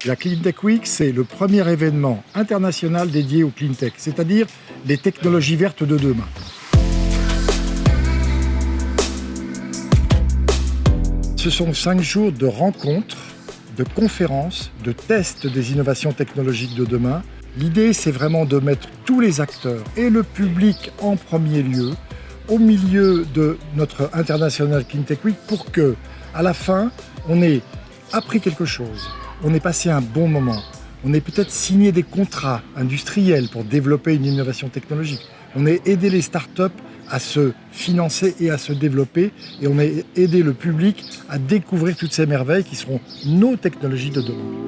La Cleantech Week, c'est le premier événement international dédié au cleantech, c'est-à-dire les technologies vertes de demain. Ce sont 5 jours de rencontres, de conférences, de tests des innovations technologiques de demain. L'idée, c'est vraiment de mettre tous les acteurs et le public en premier lieu au milieu de notre International Cleantech Week pour que, à la fin, on ait appris quelque chose, on ait passé un bon moment, on ait peut-être signé des contrats industriels pour développer une innovation technologique, on ait aidé les startups à se financer et à se développer, et on ait aidé le public à découvrir toutes ces merveilles qui seront nos technologies de demain.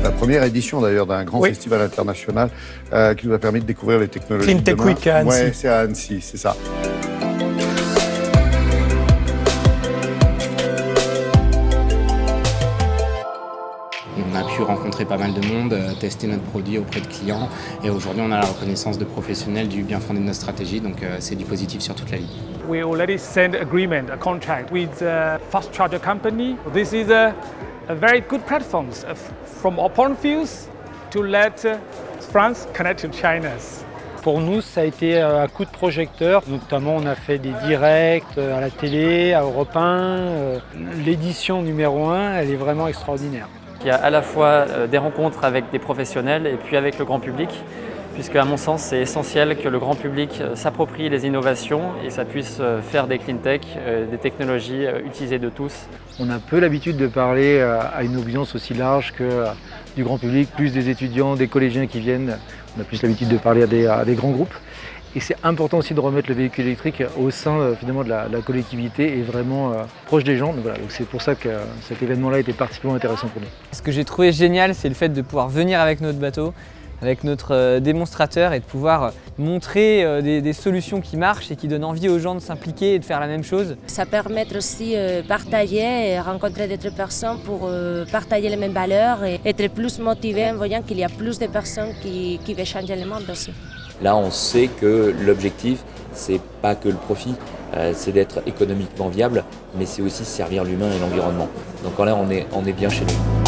La première édition d'ailleurs d'un grand festival international qui nous a permis de découvrir les technologies Cleantech de demain. Week à Annecy. Ouais, c'est à Annecy, c'est ça. On a pu rencontrer pas mal de monde, tester notre produit auprès de clients et aujourd'hui on a la reconnaissance de professionnels du bien fondé de notre stratégie, donc c'est du positif sur toute la ligne. We already signed agreement, a contract with a fast charger company. This is a very good platform from our point of view to let France connect to China. Pour nous, ça a été un coup de projecteur. Notamment, on a fait des directs à la télé, à Europe 1. L'édition numéro 1, elle est vraiment extraordinaire. Il y a à la fois des rencontres avec des professionnels et puis avec le grand public, puisque à mon sens, c'est essentiel que le grand public s'approprie les innovations et ça puisse faire des cleantech, des technologies utilisées de tous. On a peu l'habitude de parler à une audience aussi large que du grand public, plus des étudiants, des collégiens qui viennent. On a plus l'habitude de parler à des grands groupes. Et c'est important aussi de remettre le véhicule électrique au sein finalement de la collectivité et vraiment proche des gens. Donc voilà, donc c'est pour ça que cet événement-là était particulièrement intéressant pour nous. Ce que j'ai trouvé génial, c'est le fait de pouvoir venir avec notre bateau, avec notre démonstrateur et de pouvoir montrer des solutions qui marchent et qui donnent envie aux gens de s'impliquer et de faire la même chose. Ça permet aussi de partager et rencontrer d'autres personnes pour partager les mêmes valeurs et être plus motivé en voyant qu'il y a plus de personnes qui veulent changer le monde aussi. Là, on sait que l'objectif, c'est pas que le profit, c'est d'être économiquement viable, mais c'est aussi servir l'humain et l'environnement. Donc là, on est bien chez nous.